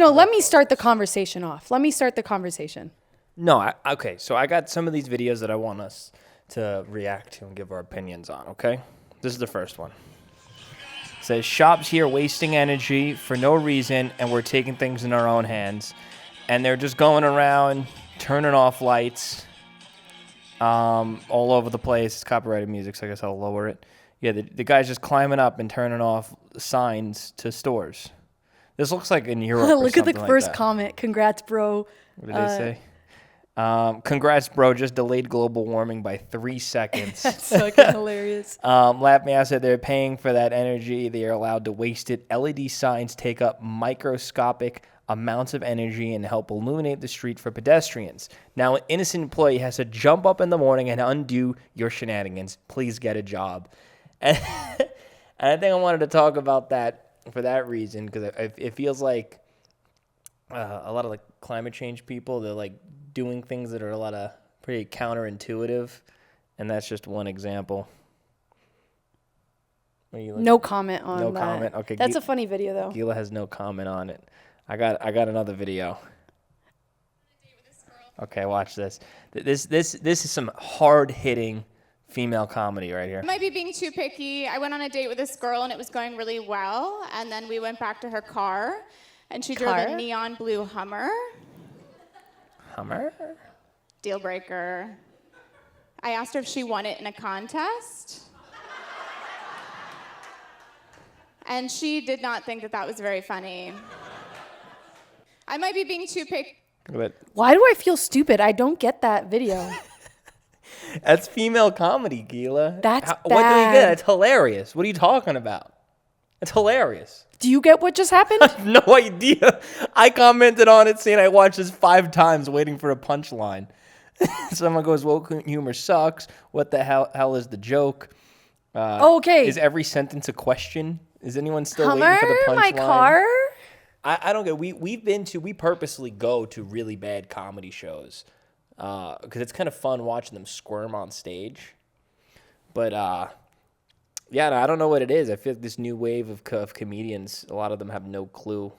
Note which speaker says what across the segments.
Speaker 1: No, let me start the conversation off.
Speaker 2: No, okay. So I got some of these videos that I want us to react to and give our opinions on, okay? This is the first one. It says, shops here wasting energy for no reason, and we're taking things in our own hands. And they're just going around, turning off lights all over the place. It's copyrighted music, so I guess I'll lower it. Yeah, the guy's just climbing up and turning off signs to stores. This looks like in Europe
Speaker 1: Look at the first
Speaker 2: like
Speaker 1: comment. Congrats, bro.
Speaker 2: What did they say? Congrats, bro. Just delayed global warming by 3 seconds.
Speaker 1: That's fucking hilarious.
Speaker 2: Laugh Me Out said they're paying for that energy. They are allowed to waste it. LED signs take up microscopic amounts of energy and help illuminate the street for pedestrians. Now, an innocent employee has to jump up in the morning and undo your shenanigans. Please get a job. And I think I wanted to talk about that for that reason, because it feels like a lot of like climate change people, they're like doing things that are a lot of pretty counterintuitive, and that's just one example.
Speaker 1: No comment on that.
Speaker 2: No comment. Okay,
Speaker 1: that's a funny video though.
Speaker 2: Gila has no comment on it. I got another video. Okay, watch this. This is some hard hitting female comedy right here.
Speaker 3: I might be being too picky. I went on a date with this girl and it was going really well, and then we went back to her car and she drove a neon blue Hummer.
Speaker 2: Hummer?
Speaker 3: Deal breaker. I asked her if she won it in a contest. And she did not think that was very funny. I might be being too picky.
Speaker 1: Why do I feel stupid? I don't get that video.
Speaker 2: That's female comedy, Gila.
Speaker 1: That's bad.
Speaker 2: What do you get? It's hilarious. What are you talking about? It's hilarious.
Speaker 1: Do you get what just happened?
Speaker 2: I have no idea. I commented on it saying I watched this 5 times waiting for a punchline. Someone goes, woke humor sucks. What the hell is the joke?
Speaker 1: Okay.
Speaker 2: Is every sentence a question? Is anyone still
Speaker 1: Hummer,
Speaker 2: waiting for the punchline?
Speaker 1: my car?
Speaker 2: I don't get it. We purposely go to really bad comedy shows because it's kind of fun watching them squirm on stage. But yeah, no, I don't know what it is. I feel like this new wave of comedians, a lot of them have no clue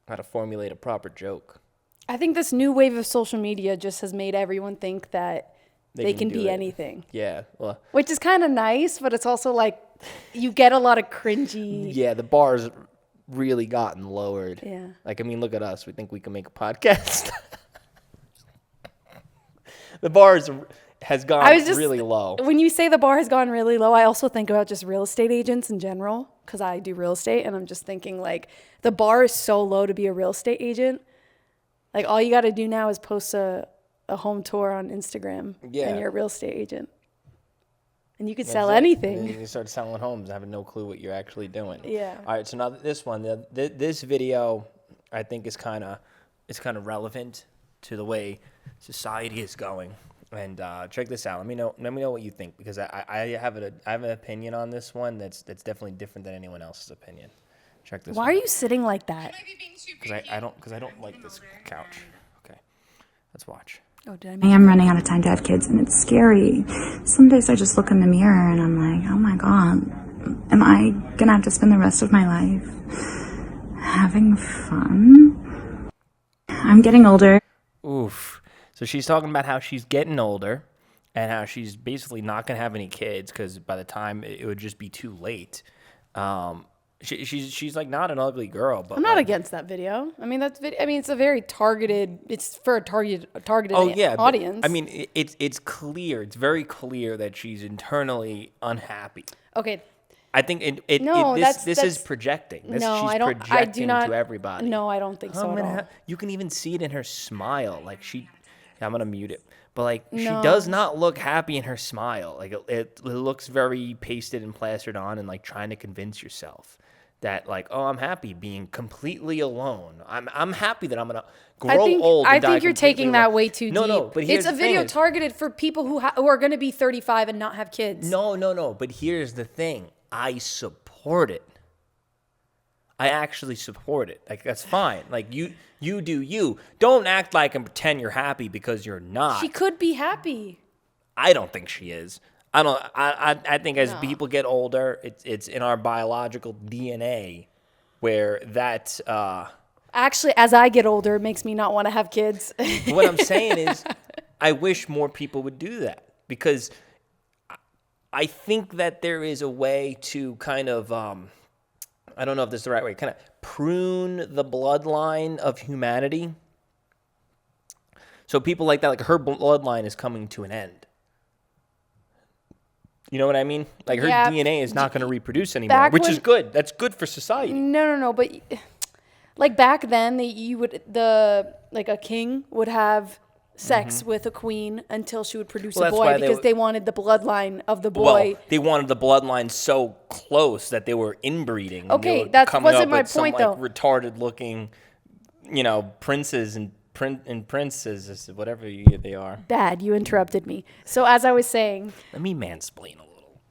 Speaker 2: how to formulate a proper joke.
Speaker 1: I think this new wave of social media just has made everyone think that they can be anything.
Speaker 2: Yeah. Well,
Speaker 1: which is kind of nice, but it's also like you get a lot of cringy.
Speaker 2: Yeah, the bar's really gotten lowered.
Speaker 1: Yeah.
Speaker 2: Like, I mean, look at us. We think we can make a podcast. The bar has gone really low.
Speaker 1: When you say the bar has gone really low, I also think about just real estate agents in general, because I do real estate, and I'm just thinking like the bar is so low to be a real estate agent. Like all you got to do now is post a home tour on Instagram, and you're a real estate agent. And you could sell anything.
Speaker 2: And you can start selling homes having no clue what you're actually doing.
Speaker 1: Yeah.
Speaker 2: All right, so now this one, this video, I think is kind of relevant to the way society is going. And check this out. Let me know what you think, because I have an opinion on this one that's definitely different than anyone else's opinion. Check this.
Speaker 1: Why are you sitting like that?
Speaker 2: Because I don't like this couch. Okay, let's watch.
Speaker 1: Oh, did
Speaker 4: I am running out of time to have kids, and it's scary. Some days I just look in the mirror and I'm like, oh my God, am I gonna have to spend the rest of my life having fun? I'm getting older.
Speaker 2: Oof. So she's talking about how she's getting older and how she's basically not going to have any kids because by the time it would just be too late. She's like not an ugly girl, but
Speaker 1: I'm not against that video. I mean, it's a very targeted. It's for a targeted audience.
Speaker 2: I mean, it's clear. It's very clear that she's internally unhappy.
Speaker 1: Okay.
Speaker 2: I think this is projecting.
Speaker 1: I don't.
Speaker 2: Projecting
Speaker 1: I do not.
Speaker 2: To everybody.
Speaker 1: No, I don't think so at all.
Speaker 2: You can even see it in her smile. Like I'm gonna mute it. But like she does not look happy in her smile. Like it looks very pasted and plastered on, and like trying to convince yourself that like, oh, I'm happy being completely alone. I'm happy that I'm gonna grow old.
Speaker 1: I think you're taking that way too deep.
Speaker 2: No, but
Speaker 1: it's a video targeted for people who are gonna be 35 and not have kids.
Speaker 2: No. But here's the thing. I support it. I actually support it. Like that's fine. Like you do you. Don't act like and pretend you're happy because you're not.
Speaker 1: She could be happy.
Speaker 2: I don't think she is. I think as people get older, it's in our biological DNA where that
Speaker 1: Actually, as I get older, it makes me not want to have kids.
Speaker 2: What I'm saying is, I wish more people would do that, because I think that there is a way to kind of, I don't know if this is the right way, kind of prune the bloodline of humanity. So people like that, like her bloodline is coming to an end. You know what I mean? Like her DNA is not going to reproduce anymore, which is good. That's good for society.
Speaker 1: No. But like back then, a king would have sex with a queen until she would produce a boy because they wanted the bloodline of the boy.
Speaker 2: Well, they wanted the bloodline so close that they were inbreeding.
Speaker 1: Okay, that wasn't my point, though.
Speaker 2: Retarded looking, princes and princesses, whatever they are.
Speaker 1: Bad, you interrupted me. So as I was saying,
Speaker 2: let me mansplain a little.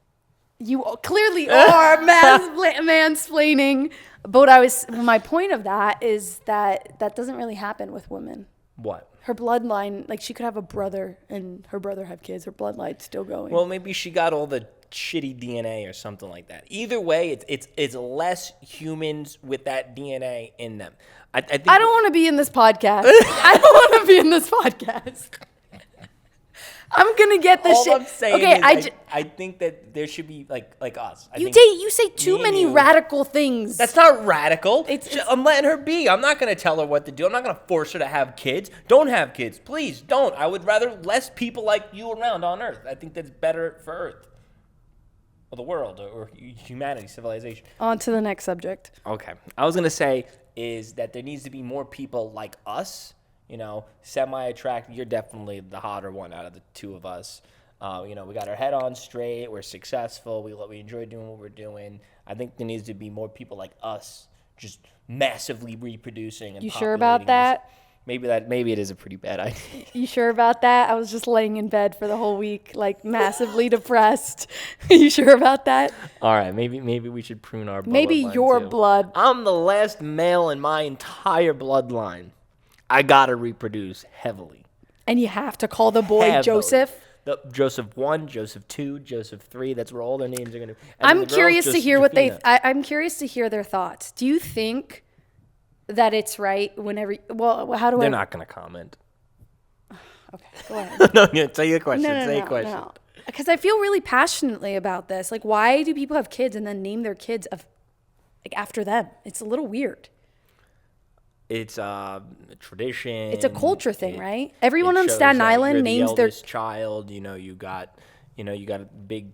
Speaker 1: You clearly are mansplaining. But my point of that is that doesn't really happen with women.
Speaker 2: What?
Speaker 1: Her bloodline, like she could have a brother and her brother have kids. Her bloodline's still going.
Speaker 2: Well, maybe she got all the shitty DNA or something like that. Either way, it's less humans with that DNA in them. I think
Speaker 1: I don't want to be in this podcast. I don't want to be in this podcast. I'm gonna get the
Speaker 2: all
Speaker 1: shit.
Speaker 2: I'm saying is I think that there should be like us.
Speaker 1: You say too many radical things.
Speaker 2: That's not radical. I'm letting her be. I'm not gonna tell her what to do. I'm not gonna force her to have kids. Don't have kids, please. Don't. I would rather less people like you around on Earth. I think that's better for Earth, or the world, or humanity, civilization.
Speaker 1: On to the next subject.
Speaker 2: Okay, I was gonna say is that there needs to be more people like us. Semi-attractive. You're definitely the hotter one out of the two of us. We got our head on straight. We're successful. We enjoy doing what we're doing. I think there needs to be more people like us, just massively reproducing. And
Speaker 1: you sure about that?
Speaker 2: Maybe it is a pretty bad idea.
Speaker 1: You sure about that? I was just laying in bed for the whole week, like massively depressed. You sure about that?
Speaker 2: All right, maybe we should prune our bloodline.
Speaker 1: Maybe your blood.
Speaker 2: I'm the last male in my entire bloodline. I gotta reproduce heavily.
Speaker 1: And you have to call the boy heavily. Joseph?
Speaker 2: Joseph 1, Joseph 2, Joseph 3. That's where all their names are gonna be.
Speaker 1: I'm curious to hear I'm curious to hear their thoughts. Do you think that it's right whenever? Well, how do
Speaker 2: They're not gonna comment.
Speaker 1: Okay, go ahead.
Speaker 2: No, say your question.
Speaker 1: No. Because I feel really passionately about this. Like, why do people have kids and then name their kids after them? It's a little weird.
Speaker 2: It's a tradition.
Speaker 1: It's a culture thing, right? Everyone on Staten Island names their
Speaker 2: child. You got big,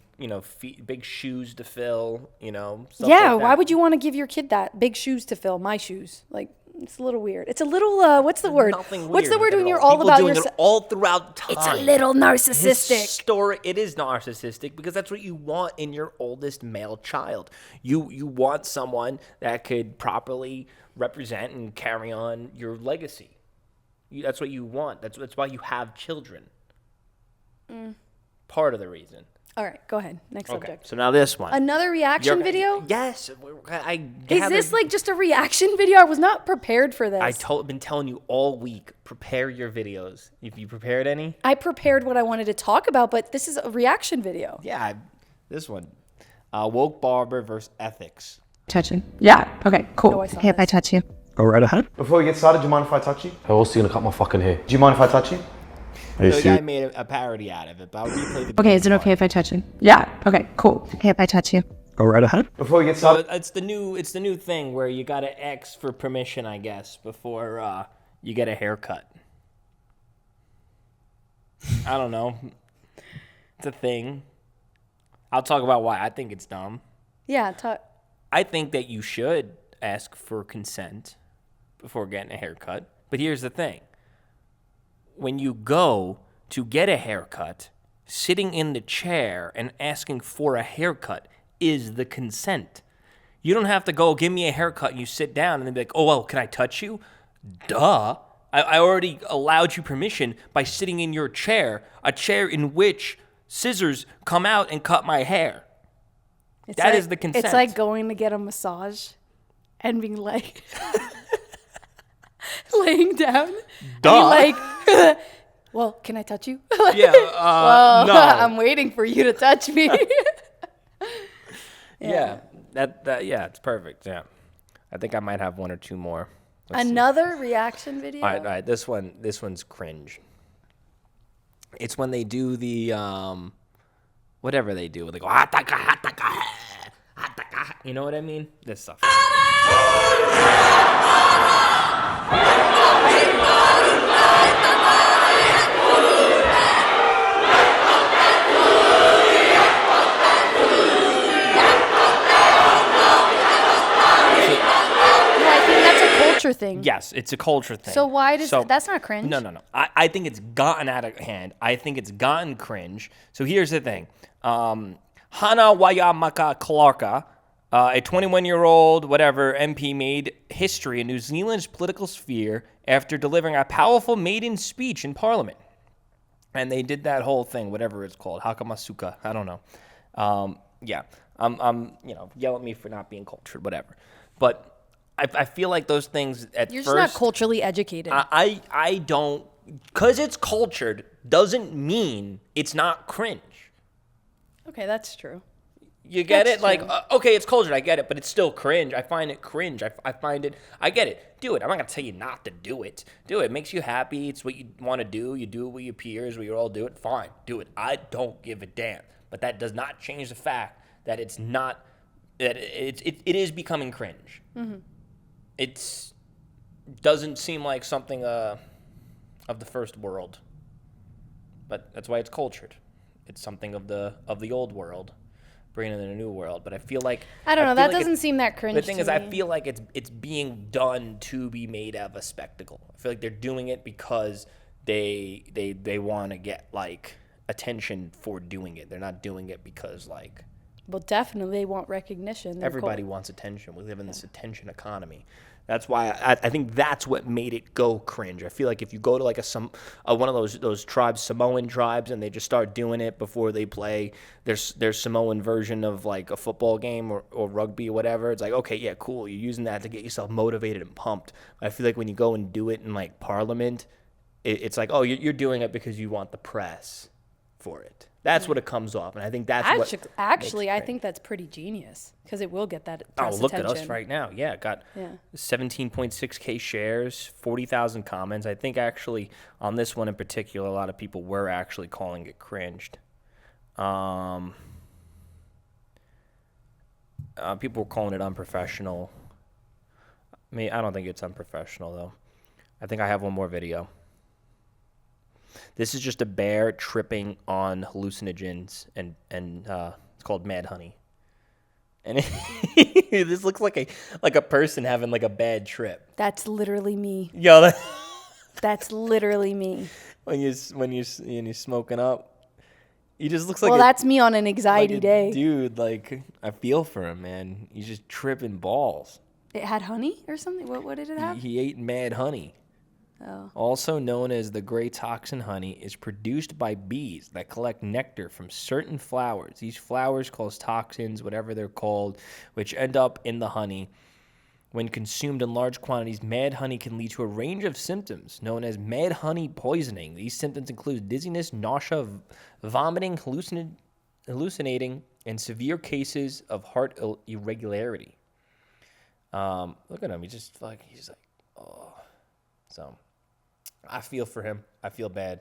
Speaker 2: big shoes to fill. Stuff like that.
Speaker 1: Why would you want to give your kid that big shoes to fill? My shoes, like it's a little weird. It's a little. What's the word? What's the word when you're all about yourself?
Speaker 2: All throughout time.
Speaker 1: It's a little narcissistic.
Speaker 2: It is narcissistic because that's what you want in your oldest male child. You want someone that could properly represent and carry on your legacy. That's what you want. That's why you have children. Part of the reason.
Speaker 1: All right, go ahead. Next subject.
Speaker 2: Okay, so now this one.
Speaker 1: Another reaction video?
Speaker 2: Yes.
Speaker 1: Is this like just a reaction video? I was not prepared for this.
Speaker 2: Been telling you all week, prepare your videos. If you prepared any?
Speaker 1: I prepared what I wanted to talk about, but this is a reaction video.
Speaker 2: Yeah, this one. Woke barber versus ethics.
Speaker 5: Touching. Yeah. Okay, cool.
Speaker 1: Oh,
Speaker 5: Okay, if I touch you.
Speaker 6: Go right ahead.
Speaker 7: Before we get started, do you mind if I touch you?
Speaker 6: I'm also gonna cut my fucking hair.
Speaker 7: Do you mind if I touch you?
Speaker 2: The guy made a parody out of it, but I'll replay the
Speaker 5: Okay, is it okay if I touch you? Yeah. Okay, cool. Okay, if I touch you.
Speaker 6: Go right ahead.
Speaker 7: Before we get started.
Speaker 2: So it's the new thing where you gotta ask for permission, I guess, before you get a haircut. I don't know. It's a thing. I'll talk about why I think it's dumb.
Speaker 1: Yeah,
Speaker 2: I think that you should ask for consent before getting a haircut. But here's the thing. When you go to get a haircut, sitting in the chair and asking for a haircut is the consent. You don't have to go, give me a haircut, and you sit down and then be like, oh, well, can I touch you? Duh. I already allowed you permission by sitting in your chair, a chair in which scissors come out and cut my hair. That is the consent.
Speaker 1: It's like going to get a massage and being like, laying down.
Speaker 2: Duh.
Speaker 1: And like, well, can I touch you?
Speaker 2: Yeah. No.
Speaker 1: I'm waiting for you to touch me.
Speaker 2: Yeah. That. Yeah, it's perfect. Yeah. I think I might have one or two more.
Speaker 1: Another reaction video.
Speaker 2: All right. This one's cringe. It's when they do the whatever they do. They go hataka hataka hataka. You know what I mean? This stuff.
Speaker 1: Thing.
Speaker 2: Yes, it's a culture thing.
Speaker 1: So why does that's not cringe?
Speaker 2: No. I think it's gotten out of hand. I think it's gotten cringe. So here's the thing. Hana Wayamaka Clarka, a 21-year-old whatever MP, made history in New Zealand's political sphere after delivering a powerful maiden speech in Parliament. And they did that whole thing, whatever it's called, Hakamasuka. I don't know. Yeah, I'm yell at me for not being cultured, whatever. But I feel like those things at
Speaker 1: You're
Speaker 2: first...
Speaker 1: just not culturally educated.
Speaker 2: I don't... Because it's cultured doesn't mean it's not cringe.
Speaker 1: Okay, that's true.
Speaker 2: You get
Speaker 1: That's
Speaker 2: it? Like,
Speaker 1: true.
Speaker 2: Okay, it's cultured, I get it, but it's still cringe. I find it cringe. I find it... I get it. Do it. I'm not going to tell you not to do it. Do it. It makes you happy. It's what you want to do. You do it with your peers. We all do it. Fine. Do it. I don't give a damn. But that does not change the fact that it's not... That it is becoming cringe. Mm-hmm. It doesn't seem like something of the first world, but that's why it's cultured. It's something of the old world, bringing it in a new world. But I feel like
Speaker 1: I don't know. That doesn't seem that cringe.
Speaker 2: The thing
Speaker 1: to
Speaker 2: is,
Speaker 1: me.
Speaker 2: I feel like it's being done to be made of a spectacle. I feel like they're doing it because they want to get like attention for doing it. They're not doing it because like.
Speaker 1: Well, definitely they want recognition.
Speaker 2: Everybody wants attention. We live in this attention economy. That's why I think that's what made it go cringe. I feel like if you go to like one of those tribes, Samoan tribes, and they just start doing it before they play their Samoan version of like a football game or rugby or whatever, it's like, okay, yeah, cool. You're using that to get yourself motivated and pumped. I feel like when you go and do it in like Parliament, it's like, oh, you're doing it because you want the press for it. That's what it comes off, and I think that's
Speaker 1: actually I think that's pretty genius because it will get that press
Speaker 2: look
Speaker 1: attention.
Speaker 2: at us right now. Yeah, it got 17.6K shares, 40,000 comments. I think actually on this one in particular, a lot of people were actually calling it cringed. People were calling it unprofessional. I mean, I don't think it's unprofessional though. I think I have one more video. This is just a bear tripping on hallucinogens, and it's called Mad Honey. And this looks like a person having like a bad trip.
Speaker 1: That's literally me.
Speaker 2: Yo,
Speaker 1: that's literally me.
Speaker 2: When you're smoking up, he just looks like.
Speaker 1: Well, that's me on an anxiety
Speaker 2: like
Speaker 1: day,
Speaker 2: dude. Like I feel for him, man. He's just tripping balls.
Speaker 1: It had honey or something. What did it have?
Speaker 2: He ate mad honey.
Speaker 1: Oh.
Speaker 2: Also known as the gray toxin honey, is produced by bees that collect nectar from certain flowers. These flowers cause toxins, whatever they're called, which end up in the honey. When consumed in large quantities, mad honey can lead to a range of symptoms known as mad honey poisoning. These symptoms include dizziness, nausea, vomiting, hallucinating, and severe cases of heart irregularity. Look at him. He's like, oh. So I feel for him. I feel bad.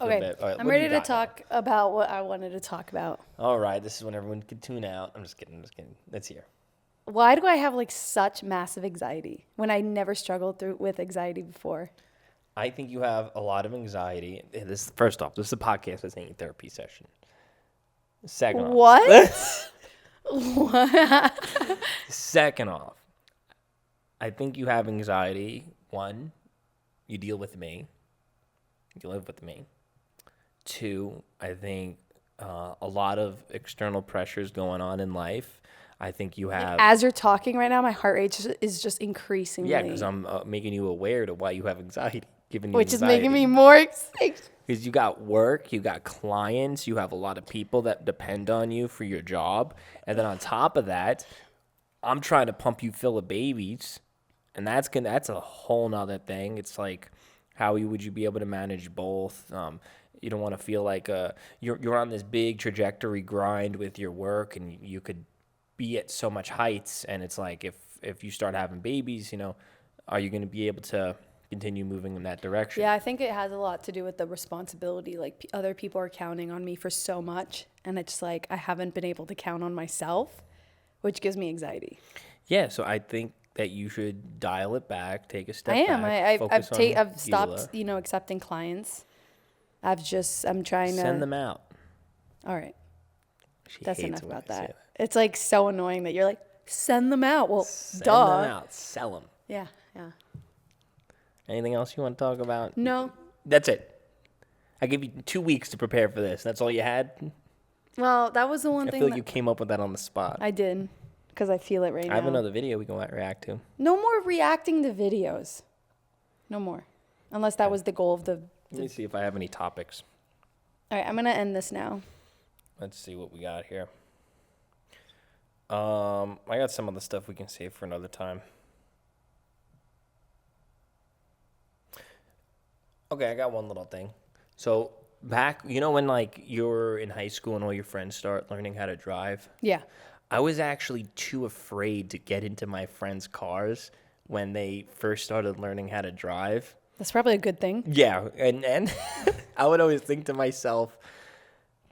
Speaker 1: Okay,
Speaker 2: Right,
Speaker 1: I'm ready to talk about what I wanted to talk about.
Speaker 2: All right, this is when everyone can tune out. I'm just kidding. Let's hear.
Speaker 1: Why do I have like such massive anxiety when I never struggled with anxiety before?
Speaker 2: I think you have a lot of anxiety. First off, this is a podcast. This ain't a therapy session. Second off.
Speaker 1: What? What?
Speaker 2: Second off, I think you have anxiety. One, you deal with me. You live with me. Two, I think a lot of external pressures going on in life. I think you have...
Speaker 1: As you're talking right now, my heart rate is just increasing.
Speaker 2: Yeah, because I'm making you aware to why you have anxiety.
Speaker 1: Which is making me more excited.
Speaker 2: Because you got work, you got clients, you have a lot of people that depend on you for your job. And then on top of that, I'm trying to pump you full of babies. And that's a whole nother thing. It's like, how would you be able to manage both? You don't want to feel like you're on this big trajectory grind with your work, and you could be at so much heights. And it's like if you start having babies, are you going to be able to continue moving in that direction?
Speaker 1: Yeah, I think it has a lot to do with the responsibility. Like other people are counting on me for so much, and it's like I haven't been able to count on myself, which gives me anxiety.
Speaker 2: Yeah, so I think that you should dial it back, take a step
Speaker 1: I am.
Speaker 2: back.
Speaker 1: I've stopped, accepting clients. I'm trying to
Speaker 2: send them out.
Speaker 1: All right.
Speaker 2: She
Speaker 1: That's
Speaker 2: hates
Speaker 1: enough
Speaker 2: when I
Speaker 1: about
Speaker 2: say
Speaker 1: that. It's like so annoying that you're like, send them out. Well,
Speaker 2: Send
Speaker 1: duh.
Speaker 2: them out. Sell them.
Speaker 1: Yeah.
Speaker 2: Anything else you want to talk about?
Speaker 1: No.
Speaker 2: That's it. I gave you 2 weeks to prepare for this. That's all you had?
Speaker 1: Well, that was the one
Speaker 2: I
Speaker 1: thing
Speaker 2: feel like you came up with that on the spot.
Speaker 1: I did, because I feel it right now.
Speaker 2: I have another video we can react to.
Speaker 1: No more reacting to videos. No more. Unless that was the goal of the...
Speaker 2: Let me see if I have any topics.
Speaker 1: All right, I'm going to end this now.
Speaker 2: Let's see what we got here. I got some other stuff we can save for another time. Okay, I got one little thing. So back, when like you're in high school and all your friends start learning how to drive?
Speaker 1: Yeah.
Speaker 2: I was actually too afraid to get into my friends' cars when they first started learning how to drive.
Speaker 1: That's probably a good thing.
Speaker 2: Yeah, and I would always think to myself,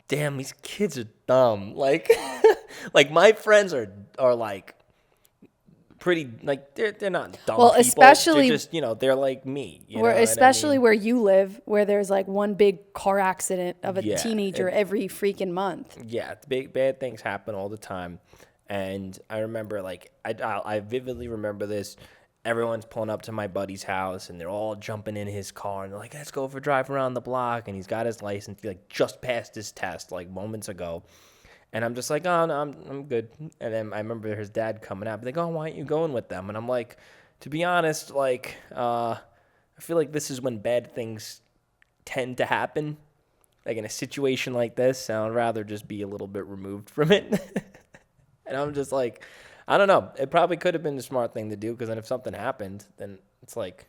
Speaker 2: damn, these kids are dumb. Like, like my friends are like pretty, like they're not dumb.
Speaker 1: Well,
Speaker 2: people.
Speaker 1: especially
Speaker 2: they're just they're like me.
Speaker 1: Especially where you live, where there's like one big car accident of a
Speaker 2: Yeah,
Speaker 1: teenager every freaking month.
Speaker 2: Yeah, bad things happen all the time, and I remember like I vividly remember this. Everyone's pulling up to my buddy's house, and they're all jumping in his car, and they're like, "Let's go for a drive around the block." And he's got his license. He like just passed his test like moments ago, and I'm just like, "Oh, no, I'm good." And then I remember his dad coming out, like, "Oh, why aren't you going with them?" And I'm like, to be honest, like, I feel like this is when bad things tend to happen. Like in a situation like this, I'd rather just be a little bit removed from it. And I'm just like, I don't know. It probably could have been the smart thing to do, because then if something happened, then it's like,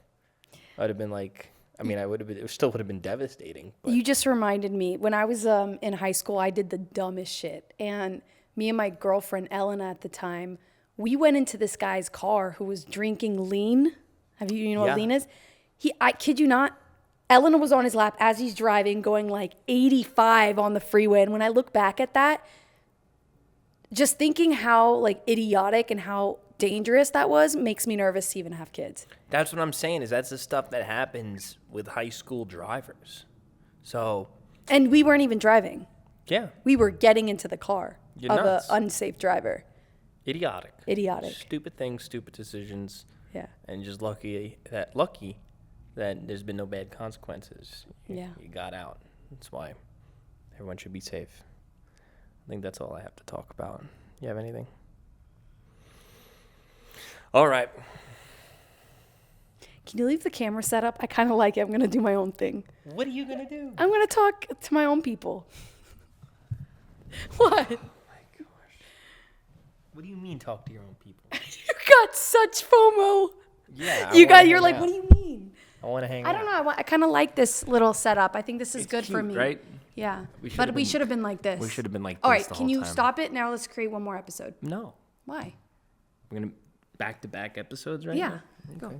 Speaker 2: I'd have been like, I mean, it still would have been devastating. But.
Speaker 1: You just reminded me, when I was in high school, I did the dumbest shit. And me and my girlfriend, Elena, at the time, we went into this guy's car who was drinking lean. You know what lean is? I kid you not, Elena was on his lap as he's driving, going like 85 on the freeway. And when I look back at that, just thinking how like idiotic and how dangerous that was makes me nervous to even have kids.
Speaker 2: That's what I'm saying, is that's the stuff that happens with high school drivers. So.
Speaker 1: And we weren't even driving.
Speaker 2: Yeah.
Speaker 1: We were getting into the car
Speaker 2: You're
Speaker 1: of
Speaker 2: nuts.
Speaker 1: an unsafe driver.
Speaker 2: Idiotic. Stupid things, stupid decisions.
Speaker 1: Yeah.
Speaker 2: And just lucky that there's been no bad consequences.
Speaker 1: Yeah.
Speaker 2: You got out. That's why everyone should be safe. I think that's all I have to talk about. You have anything? All right.
Speaker 1: Can you leave the camera set up? I kind of like it. I'm going to do my own thing.
Speaker 2: What are you going to do?
Speaker 1: I'm going to talk to my own people. What?
Speaker 2: Oh my gosh. What do you mean talk to your own people?
Speaker 1: You got such FOMO.
Speaker 2: Yeah.
Speaker 1: You're like, what do you mean?
Speaker 2: I want to hang out.
Speaker 1: I don't know. I kind of like this little setup. I think this is
Speaker 2: It's
Speaker 1: good for
Speaker 2: cute,
Speaker 1: me.
Speaker 2: right?
Speaker 1: Yeah.
Speaker 2: We
Speaker 1: We should have been like this.
Speaker 2: We should have been like this.
Speaker 1: All right.
Speaker 2: the
Speaker 1: Can
Speaker 2: whole
Speaker 1: you
Speaker 2: time.
Speaker 1: stop it? Now let's create one more episode.
Speaker 2: No.
Speaker 1: Why?
Speaker 2: We're going to back-to-back episodes right
Speaker 1: Yeah.
Speaker 2: now?
Speaker 1: Go.
Speaker 2: Okay.